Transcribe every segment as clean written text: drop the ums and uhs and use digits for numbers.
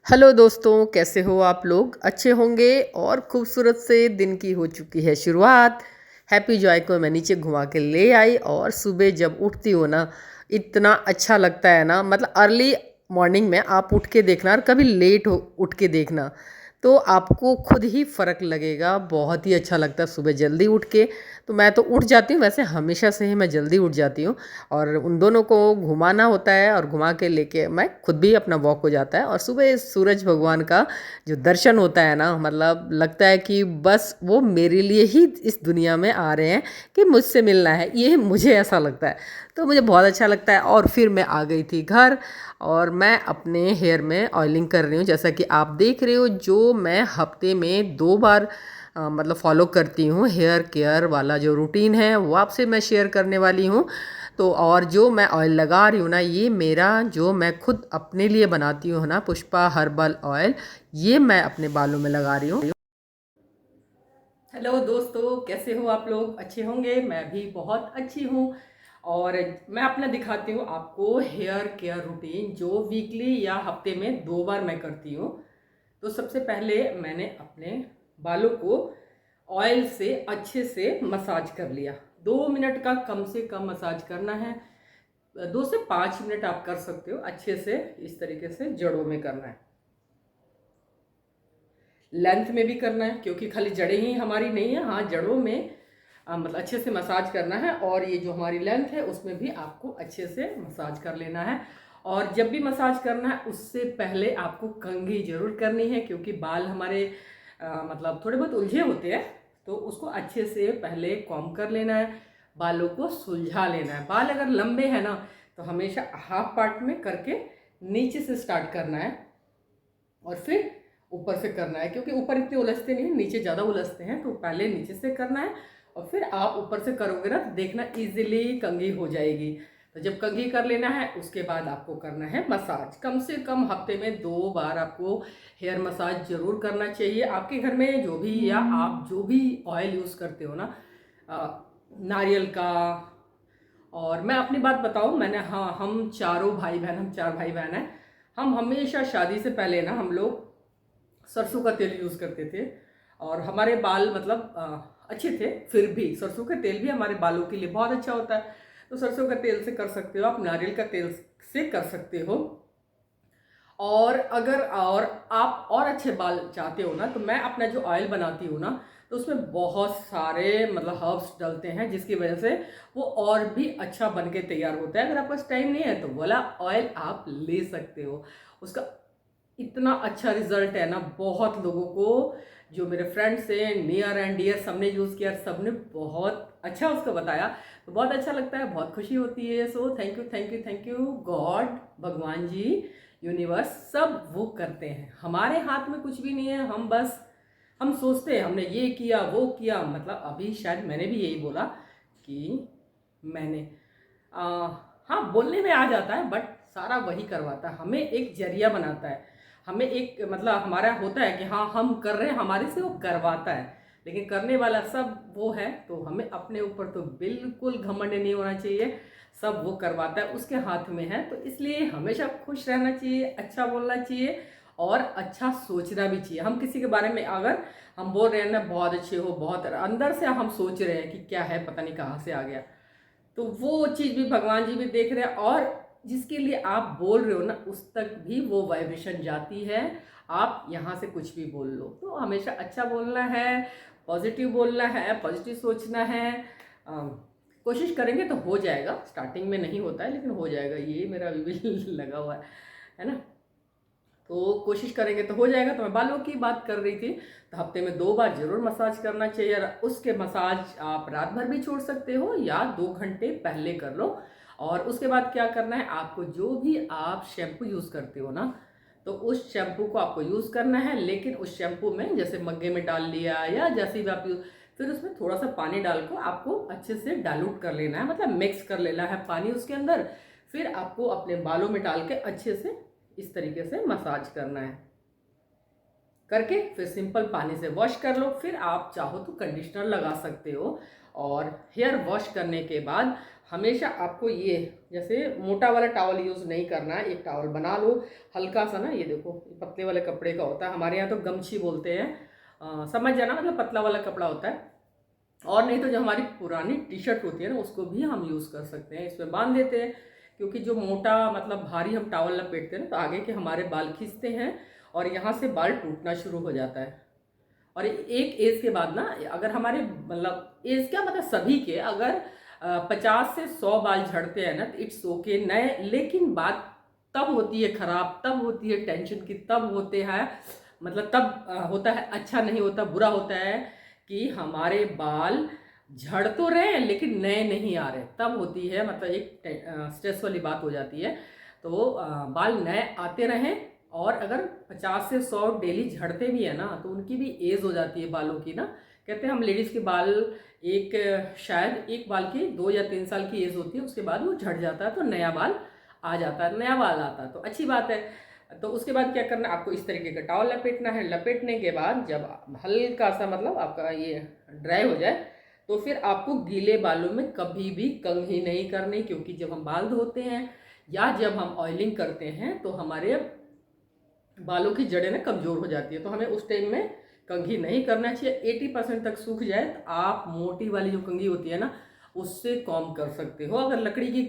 Hello दोस्तों, कैसे हो आप लोग? अच्छे होंगे। और खूबसूरत से दिन की हो चुकी है शुरुआत। हैप्पी जॉय को मैं नीचे घुमा के ले आई और सुबह जब उठती हूँ ना, इतना अच्छा लगता है ना। मतलब अर्ली मॉर्निंग में आप उठ के देखना और कभी लेट हो उठ के देखना, तो आपको खुद ही फ़र्क लगेगा। बहुत ही अच्छा लगता है सुबह जल्दी उठ के। तो मैं तो उठ जाती हूँ, वैसे हमेशा से ही मैं जल्दी उठ जाती हूँ। और उन दोनों को घुमाना होता है और घुमा के लेके मैं खुद भी अपना वॉक हो जाता है। और सुबह सूरज भगवान का जो दर्शन होता है ना, मतलब लगता है कि बस वो मेरे लिए ही इस दुनिया में आ रहे हैं कि मुझसे मिलना है, ये मुझे ऐसा लगता है। तो मुझे बहुत अच्छा लगता है। और फिर मैं आ गई थी घर और मैं अपने हेयर में ऑयलिंग कर रही हूँ। जैसा कि आप देख रहे हो, जो मैं हफ्ते में 2 बार मतलब फॉलो करती हूँ हेयर केयर वाला जो रूटीन है, वो आपसे मैं शेयर करने वाली हूँ। तो और जो मैं ऑयल लगा रही हूँ ना, ये मेरा जो मैं खुद अपने लिए बनाती हूँ ना, पुष्पा हर्बल ऑयल, ये मैं अपने बालों में लगा रही हूँ। हेलो दोस्तों, कैसे हो आप लोग? अच्छे होंगे। मैं भी बहुत अच्छी हूँ। और मैं अपना दिखाती हूँ आपको हेयर केयर रूटीन, जो वीकली या हफ्ते में 2 बार मैं करती हूँ। तो सबसे पहले मैंने अपने बालों को ऑयल से अच्छे से मसाज कर लिया। 2 मिनट का कम से कम मसाज करना है। 2 से 5 मिनट आप कर सकते हो अच्छे से। इस तरीके से जड़ों में करना है, लेंथ में भी करना है, क्योंकि खाली जड़ें ही हमारी नहीं है। हाँ, जड़ों में मतलब अच्छे से मसाज करना है। और ये जो हमारी लेंथ है उसमें भी आपको अच्छे से मसाज कर लेना है। और जब भी मसाज करना है, उससे पहले आपको कंघी जरूर करनी है, क्योंकि बाल हमारे मतलब थोड़े बहुत उलझे होते हैं। तो उसको अच्छे से पहले कॉम्ब कर लेना है, बालों को सुलझा लेना है। बाल अगर लंबे हैं ना, तो हमेशा हाफ पार्ट में करके नीचे से स्टार्ट करना है और फिर ऊपर से करना है, क्योंकि ऊपर इतने उलझते नहीं हैं, नीचे ज़्यादा उलझते हैं। तो पहले नीचे से करना है और फिर आप ऊपर से करोगे ना, तो देखना इजीली कंघी हो जाएगी। तो जब कंघी कर लेना है, उसके बाद आपको करना है मसाज। कम से कम हफ्ते में 2 बार आपको हेयर मसाज जरूर करना चाहिए। आपके घर में जो भी, या आप जो भी ऑयल यूज़ करते हो ना, नारियल का। और मैं अपनी बात बताऊं, मैंने, हाँ, हम चारों भाई बहन, हम 4 भाई बहन हैं। हम हमेशा शादी से पहले ना, हम लोग सरसों का तेल यूज़ करते थे। और हमारे बाल मतलब अच्छे थे। फिर भी सरसों का तेल भी हमारे बालों के लिए बहुत अच्छा होता है। तो सरसों का तेल से कर सकते हो आप, नारियल का तेल से कर सकते हो। और अगर और आप और अच्छे बाल चाहते हो ना, तो मैं अपना जो ऑयल बनाती हूँ ना, तो उसमें बहुत सारे मतलब हर्ब्स डलते हैं, जिसकी वजह से वो और भी अच्छा बन के तैयार होता है। अगर आपके पास टाइम नहीं है तो वाला ऑयल आप ले सकते हो। उसका इतना अच्छा रिजल्ट है ना, बहुत लोगों को, जो मेरे फ्रेंड्स हैं, नियर एंड डियर, सबने यूज़ किया, सबने बहुत अच्छा उसको बताया। तो बहुत अच्छा लगता है, बहुत खुशी होती है। सो thank you, thank you, thank you. God, भगवान जी, यूनिवर्स, सब वो करते हैं। हमारे हाथ में कुछ भी नहीं है। हम सोचते हैं हमने ये किया वो किया। मतलब अभी शायद मैंने भी यही बोला कि मैंने आ, हाँ, बोलने में आ जाता है, बट सारा वही करवाता है। हमें एक जरिया बनाता है, हमें एक मतलब हमारा होता है कि हाँ हम कर रहे हैं, हमारे से वो करवाता है। लेकिन करने वाला सब वो है। तो हमें अपने ऊपर तो बिल्कुल घमंड नहीं होना चाहिए। सब वो करवाता है, उसके हाथ में है। तो इसलिए हमेशा खुश रहना चाहिए, अच्छा बोलना चाहिए और अच्छा सोचना भी चाहिए। हम किसी के बारे में अगर हम बोल रहे हैं ना, बहुत अच्छे हो, बहुत, अंदर से हम सोच रहे हैं कि क्या है, पता नहीं कहाँ से आ गया, तो वो चीज़ भी भगवान जी भी देख रहे हैं। और जिसके लिए आप बोल रहे हो ना, उस तक भी वो वाइब्रेशन जाती है। आप यहाँ से कुछ भी बोल लो, तो हमेशा अच्छा बोलना है, पॉजिटिव बोलना है, पॉजिटिव सोचना है। अम, कोशिश करेंगे तो हो जाएगा। स्टार्टिंग में नहीं होता है, लेकिन हो जाएगा। ये मेरा अभी भी लगा हुआ है ना। तो कोशिश करेंगे तो हो जाएगा। तो मैं बालों की बात कर रही थी। तो हफ्ते में 2 बार जरूर मसाज करना चाहिए। और उसके मसाज आप रात भर भी छोड़ सकते हो या 2 घंटे पहले कर लो। और उसके बाद क्या करना है, आपको जो भी आप शैम्पू यूज़ करते हो ना, तो उस शैम्पू को आपको यूज़ करना है। लेकिन उस शैम्पू में जैसे मग्गे में डाल लिया या जैसे भी आप यूज, फिर उसमें थोड़ा सा पानी डाल कर आपको अच्छे से डाइल्यूट कर लेना है, मतलब मिक्स कर लेना है पानी उसके अंदर। फिर आपको अपने बालों में डाल के अच्छे से इस तरीके से मसाज करना है। करके फिर सिंपल पानी से वॉश कर लो। फिर आप चाहो तो कंडीशनर लगा सकते हो। और हेयर वॉश करने के बाद हमेशा आपको ये जैसे मोटा वाला टॉवल यूज़ नहीं करना है। एक टॉवल बना लो हल्का सा ना, ये देखो पतले वाले कपड़े का होता है, हमारे यहाँ तो गमछी बोलते हैं, समझ जाना, मतलब पतला वाला कपड़ा होता है। और नहीं तो जो हमारी पुरानी टी शर्ट होती है ना, उसको भी हम यूज़ कर सकते हैं, इसमें बांध देते हैं। क्योंकि जो मोटा मतलब भारी हम टॉवल लपेटते हैं ना, तो आगे के हमारे बाल खींचते हैं और यहाँ से बाल टूटना शुरू हो जाता है। और एक एज के बाद ना, अगर हमारे मतलब एज क्या मतलब सभी के, अगर 50 से 100 बाल झड़ते हैं ना, तो इट्स ओके नए, लेकिन बात तब होती है खराब, तब होती है टेंशन की, तब होते हैं मतलब तब होता है अच्छा नहीं होता, बुरा होता है कि हमारे बाल झड़ तो रहे हैं लेकिन नए नहीं आ रहे, तब होती है मतलब एक स्ट्रेस वाली बात हो जाती है। तो बाल नए आते रहें। और अगर 50 से 100 डेली झड़ते भी है ना, तो उनकी भी एज हो जाती है बालों की ना। कहते हैं हम लेडीज़ के बाल शायद एक बाल की 2 या 3 साल की एज होती है, उसके बाद वो झड़ जाता है, तो नया बाल आ जाता है, नया बाल आता है, तो अच्छी बात है। तो उसके बाद क्या करना है, आपको इस तरीके का टॉवल लपेटना है। लपेटने के बाद जब हल्का सा मतलब आपका ये ड्राई हो जाए, तो फिर आपको गीले बालों में कभी भी कंघी नहीं करनी, क्योंकि जब हम बाल धोते हैं या जब हम ऑयलिंग करते हैं तो हमारे बालों की जड़ें ना कमज़ोर हो जाती है, तो हमें उस टाइम में कंघी नहीं करना चाहिए। 80% तक सूख जाए तो आप मोटी वाली जो कंघी होती है ना, उससे कॉम कर सकते हो। अगर लकड़ी की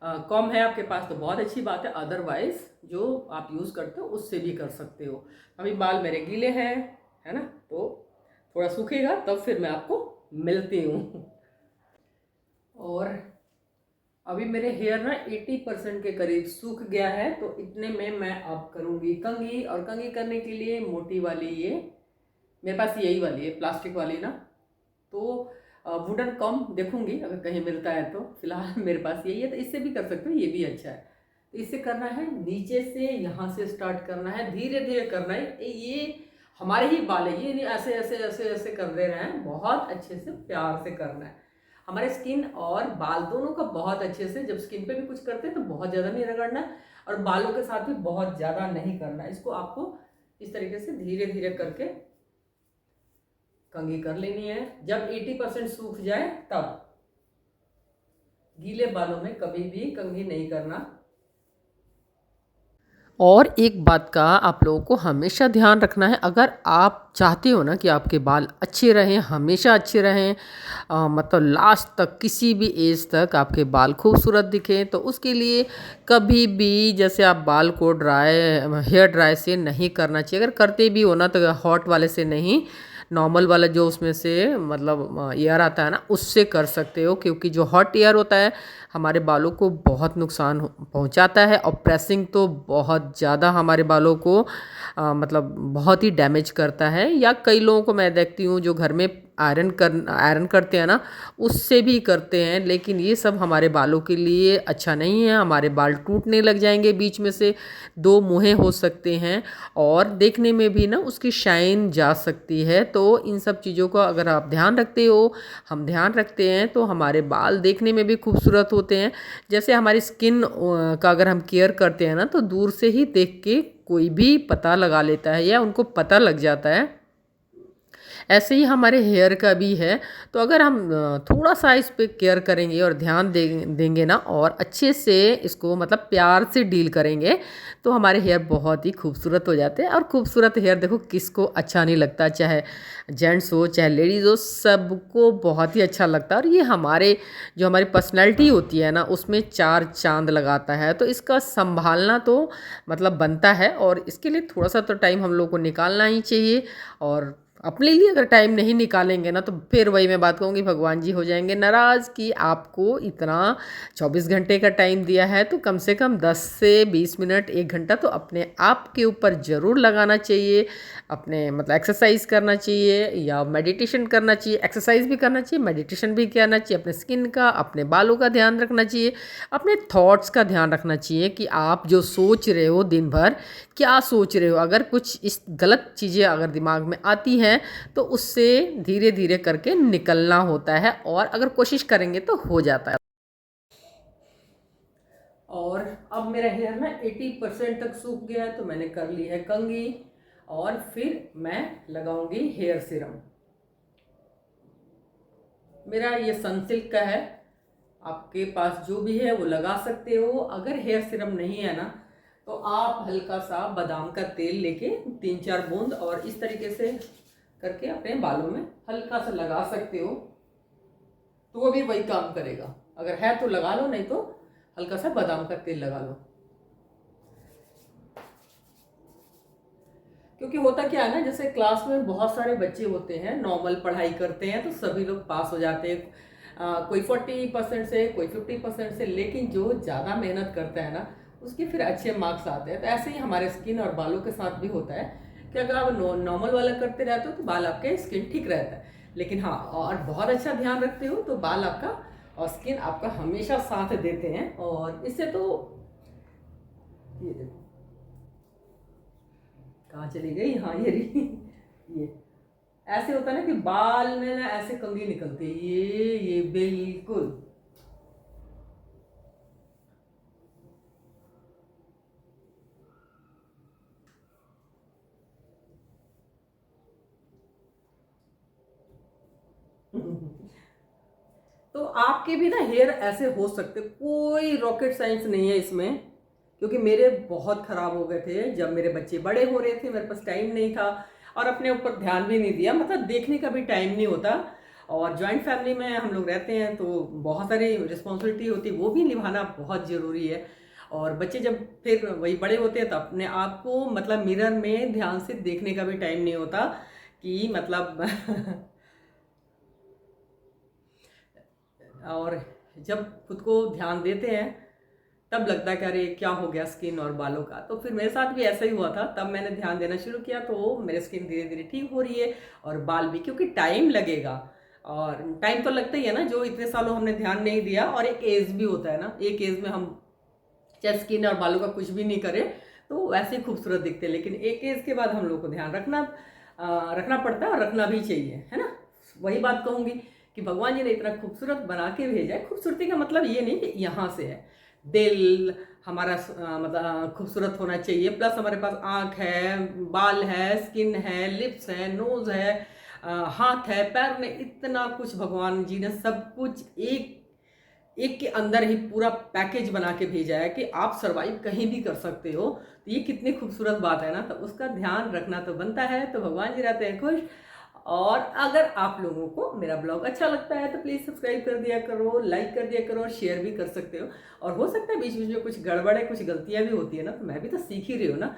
कॉम है आपके पास तो बहुत अच्छी बात है, अदरवाइज जो आप यूज़ करते हो उससे भी कर सकते हो। अभी बाल मेरे गीले हैं, है ना, तो थोड़ा सूखेगा तब फिर मैं आपको मिलती हूँ। और अभी मेरे हेयर ना 80% के करीब सूख गया है, तो इतने में मैं अब करूँगी कंघी। और कंघी करने के लिए मोटी वाली ये मेरे पास यही वाली है, प्लास्टिक वाली ना, तो वुडन कॉम देखूंगी अगर कहीं मिलता है तो। फिलहाल मेरे पास यही है, तो इससे भी कर सकते हो, ये भी अच्छा है। तो इससे करना है नीचे से, यहाँ से स्टार्ट करना है, धीरे धीरे करना है। ये हमारे ही बाल है, ये नहीं ऐसे ऐसे ऐसे ऐसे कर दे रहे हैं, बहुत अच्छे से प्यार से करना है। हमारे स्किन और बाल दोनों का बहुत अच्छे से, जब स्किन पे भी कुछ करते हैं तो बहुत ज़्यादा नहीं रगड़ना है, और बालों के साथ भी बहुत ज़्यादा नहीं करना है। इसको आपको इस तरीके से धीरे धीरे करके कंघी कर लेनी है। जब 80% सूख जाए तब, गीले बालों में कभी भी कंघी नहीं करना। और एक बात का आप लोगों को हमेशा ध्यान रखना है, अगर आप चाहते हो ना कि आपके बाल अच्छे रहें, हमेशा अच्छे रहें, मतलब लास्ट तक किसी भी एज तक आपके बाल खूबसूरत दिखें, तो उसके लिए कभी भी जैसे आप बाल को हेयर ड्राई से नहीं करना चाहिए। अगर करते भी हो ना तो हॉट वाले से नहीं, नॉर्मल वाला जो उसमें से मतलब एयर आता है ना, उससे कर सकते हो। क्योंकि जो हॉट एयर होता है हमारे बालों को बहुत नुकसान पहुंचाता है, और प्रेसिंग तो बहुत ज़्यादा हमारे बालों को मतलब बहुत ही डैमेज करता है। या कई लोगों को मैं देखती हूँ जो घर में आयरन करते हैं ना, उससे भी करते हैं, लेकिन ये सब हमारे बालों के लिए अच्छा नहीं है। हमारे बाल टूटने लग जाएंगे, बीच में से दो मुँहें हो सकते हैं, और देखने में भी ना उसकी शाइन जा सकती है। तो इन सब चीज़ों का अगर आप ध्यान रखते हो, हम ध्यान रखते हैं, तो हमारे बाल देखने में भी खूबसूरत होते हैं। जैसे हमारी स्किन का अगर हम केयर करते हैं ना, तो दूर से ही देख के कोई भी पता लगा लेता है या उनको पता लग जाता है। ऐसे ही हमारे हेयर का भी है। तो अगर हम थोड़ा सा इस पे केयर करेंगे और ध्यान देंगे ना, और अच्छे से इसको मतलब प्यार से डील करेंगे, तो हमारे हेयर बहुत ही खूबसूरत हो जाते हैं। और खूबसूरत हेयर देखो किसको अच्छा नहीं लगता, चाहे जेंट्स हो चाहे लेडीज़ हो, सबको बहुत ही अच्छा लगता है। और ये जो हमारी पर्सनैलिटी होती है ना, उसमें चार चांद लगाता है। तो इसका संभालना तो मतलब बनता है, और इसके लिए थोड़ा सा तो टाइम हम लोग को निकालना ही चाहिए। और अपने लिए अगर टाइम नहीं निकालेंगे ना, तो फिर वही मैं बात कहूँगी, भगवान जी हो जाएंगे नाराज़ कि आपको इतना 24 घंटे का टाइम दिया है, तो कम से कम 10 से 20 मिनट 1 घंटा तो अपने आप के ऊपर ज़रूर लगाना चाहिए। अपने मतलब एक्सरसाइज करना चाहिए या मेडिटेशन करना चाहिए। एक्सरसाइज भी करना चाहिए, मेडिटेशन भी करना चाहिए। अपने स्किन का, अपने बालों का ध्यान रखना चाहिए, अपने थॉट्स का ध्यान रखना चाहिए कि आप जो सोच रहे हो दिन भर, क्या सोच रहे हो। अगर कुछ इस गलत चीज़ें अगर दिमाग में आती हैं, तो उससे धीरे धीरे करके निकलना होता है, और अगर कोशिश करेंगे तो हो जाता है। और अब मेरा हेयर ना 80% तक सूख गया है, तो मैंने कर ली है कंघी। और फिर मैं लगाऊंगी हेयर सीरम। मेरा ये सनसिल्क का है, आपके पास जो भी है वो लगा सकते हो। अगर हेयर सीरम नहीं है ना तो आप हल्का सा बादाम का तेल लेके 3-4 बूंद और इस तरीके से करके अपने बालों में हल्का सा लगा सकते हो, तो वो भी वही काम करेगा। अगर है तो लगा लो, नहीं तो हल्का सा बादाम का तेल लगा लो। क्योंकि होता क्या है ना, जैसे क्लास में बहुत सारे बच्चे होते हैं, नॉर्मल पढ़ाई करते हैं तो सभी लोग पास हो जाते हैं, कोई 40% से, कोई 50% से, लेकिन जो ज़्यादा मेहनत करता है ना उसके फिर अच्छे मार्क्स आते हैं। तो ऐसे ही हमारे स्किन और बालों के साथ भी होता है कि अगर आप नॉर्मल वाला करते रहते हो तो बाल आपके स्किन ठीक रहता है, लेकिन हाँ और बहुत अच्छा ध्यान रखते हो तो बाल आपका और स्किन आपका हमेशा साथ देते हैं। और इससे तो ये देखो कहाँ चली गई, हाँ ये रही। ये ऐसे होता है ना कि बाल में ना ऐसे कंघी निकलती है, ये बिल्कुल तो आपके भी ना हेयर ऐसे हो सकते, कोई रॉकेट साइंस नहीं है इसमें। क्योंकि मेरे बहुत ख़राब हो गए थे जब मेरे बच्चे बड़े हो रहे थे, मेरे पास टाइम नहीं था और अपने ऊपर ध्यान भी नहीं दिया, मतलब देखने का भी टाइम नहीं होता। और जॉइंट फैमिली में हम लोग रहते हैं तो बहुत सारी रिस्पॉन्सिबिलिटी होती है, वो भी निभाना बहुत ज़रूरी है। और बच्चे जब फिर वही बड़े होते हैं तो अपने आप को मतलब मिरर में ध्यान से देखने का भी टाइम नहीं होता कि मतलब और जब खुद को ध्यान देते हैं तब लगता है कि अरे क्या हो गया स्किन और बालों का। तो फिर मेरे साथ भी ऐसा ही हुआ था, तब मैंने ध्यान देना शुरू किया तो मेरी स्किन धीरे धीरे ठीक हो रही है और बाल भी, क्योंकि टाइम लगेगा और टाइम तो लगता ही है ना, जो इतने सालों हमने ध्यान नहीं दिया। और एक एज भी होता है ना, एक एज में हम चाहे स्किन और बालों का कुछ भी नहीं करें तो वैसे ही खूबसूरत दिखते हैं, लेकिन एक एज के बाद हम लोग को ध्यान रखना पड़ता है और रखना भी चाहिए, है ना। वही बात कहूँगी कि भगवान जी ने इतना खूबसूरत बना के भेजा है। खूबसूरती का मतलब ये नहीं कि यहाँ से है, दिल हमारा मतलब खूबसूरत होना चाहिए, प्लस हमारे पास आँख है, बाल है, स्किन है, लिप्स है, नोज़ है, हाथ है, पैर में, इतना कुछ भगवान जी ने सब कुछ एक एक के अंदर ही पूरा पैकेज बना के भेजा है कि आप सरवाइव कहीं भी कर सकते हो। तो ये कितनी खूबसूरत बात है ना, तो उसका ध्यान रखना तो बनता है। तो भगवान जी रहते हैं खुश। और अगर आप लोगों को मेरा ब्लॉग अच्छा लगता है तो प्लीज़ सब्सक्राइब कर दिया करो, लाइक कर दिया करो और शेयर भी कर सकते हो। और हो सकता है बीच बीच में कुछ गड़बड़ है, कुछ गलतियाँ भी होती है ना, तो मैं भी तो सीख ही रही हूँ ना,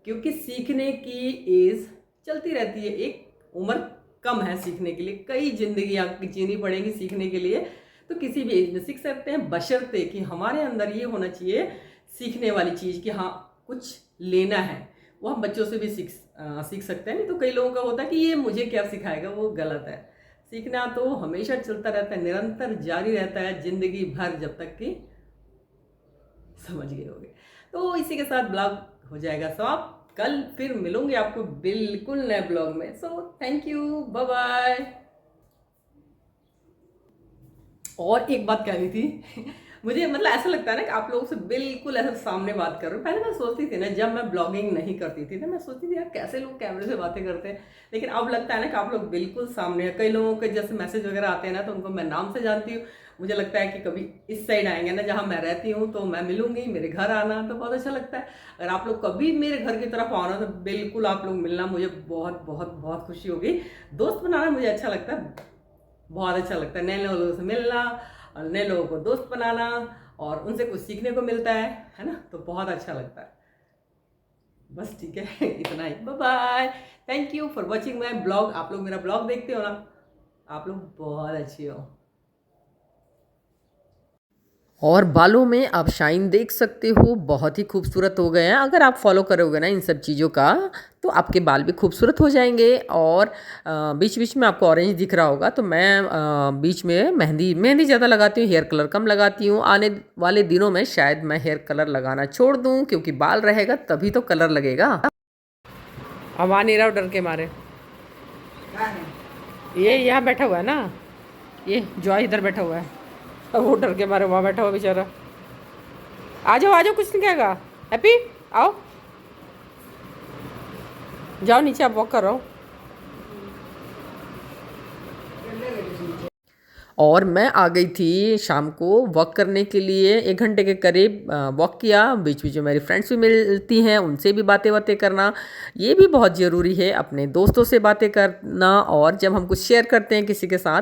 क्योंकि सीखने की एज चलती रहती है, एक उम्र कम है सीखने के लिए, कई जिंदगियाँ जीनी पड़ेंगी सीखने के लिए। तो किसी भी एज में सीख सकते हैं, बशर्ते कि हमारे अंदर ये होना चाहिए सीखने वाली चीज़ कि हाँ कुछ लेना है। वो हम बच्चों से भी सीख सकते हैं। नहीं तो कई लोगों का होता है कि ये मुझे क्या सिखाएगा, वो गलत है। सीखना तो हमेशा चलता रहता है, निरंतर जारी रहता है जिंदगी भर, जब तक कि समझ गए होंगे। तो इसी के साथ ब्लॉग हो जाएगा समाप्त। कल फिर मिलूंगी आपको बिल्कुल नए ब्लॉग में। So thank you, bye bye. और एक बात कहनी थी मुझे मतलब ऐसा लगता है ना कि आप लोगों से बिल्कुल ऐसा सामने बात कर रहा हूँ। पहले मैं सोचती थी ना, जब मैं ब्लॉगिंग नहीं करती थी ना, मैं सोचती थी यार कैसे लोग कैमरे से बातें करते हैं, लेकिन अब लगता है ना कि आप लोग बिल्कुल सामने हैं। कई लोगों के जैसे मैसेज वगैरह आते हैं ना, तो उनको मैं नाम से जानती हूँ। मुझे लगता है कि कभी इस साइड आएंगे ना जहाँ मैं रहती हूँ तो मैं मिलूंगी, मेरे घर आना तो बहुत अच्छा लगता है। अगर आप लोग कभी मेरे घर की तरफ आना तो बिल्कुल आप लोग मिलना, मुझे बहुत बहुत बहुत खुशी होगी। दोस्त बनाना मुझे अच्छा लगता है, बहुत अच्छा लगता है, नए लोगों से मिलना और नए लोगों को दोस्त बनाना और उनसे कुछ सीखने को मिलता है ना, तो बहुत अच्छा लगता है। बस ठीक है इतना ही, bye bye. Thank you for watching my blog. आप लोग मेरा ब्लॉग देखते हो ना, आप लोग बहुत अच्छे हो। और बालों में आप शाइन देख सकते हो, बहुत ही खूबसूरत हो गए हैं। अगर आप फॉलो करोगे ना इन सब चीज़ों का तो आपके बाल भी खूबसूरत हो जाएंगे। और बीच बीच में आपको ऑरेंज दिख रहा होगा तो मैं बीच में मेहंदी ज़्यादा लगाती हूँ, हेयर कलर कम लगाती हूँ। आने वाले दिनों में शायद मैं हेयर कलर लगाना छोड़ दूँ, क्योंकि बाल रहेगा तभी तो कलर लगेगा। अब आ नहीं रहा डर के मारे, ये यहाँ बैठा हुआ है ना, ये जॉय इधर बैठा हुआ है, अब वो डर के मारे वहाँ बैठा हुआ बेचारा। आ जाओ कुछ नहीं कहेगा। हैप्पी आओ, जाओ नीचे, आप वॉक कर रहा हूँ। और मैं आ गई थी शाम को वॉक करने के लिए, 1 घंटे के करीब वॉक किया। बीच बीच में मेरी फ्रेंड्स भी मिलती हैं, उनसे भी बातें बातें करना ये भी बहुत ज़रूरी है। अपने दोस्तों से बातें करना, और जब हम कुछ शेयर करते हैं किसी के साथ,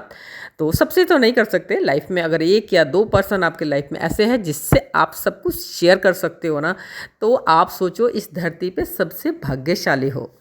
तो सबसे तो नहीं कर सकते लाइफ में, अगर 1 या 2 पर्सन आपके लाइफ में ऐसे हैं जिससे आप सब कुछ शेयर कर सकते हो ना, तो आप सोचो इस धरती पे सबसे भाग्यशाली हो।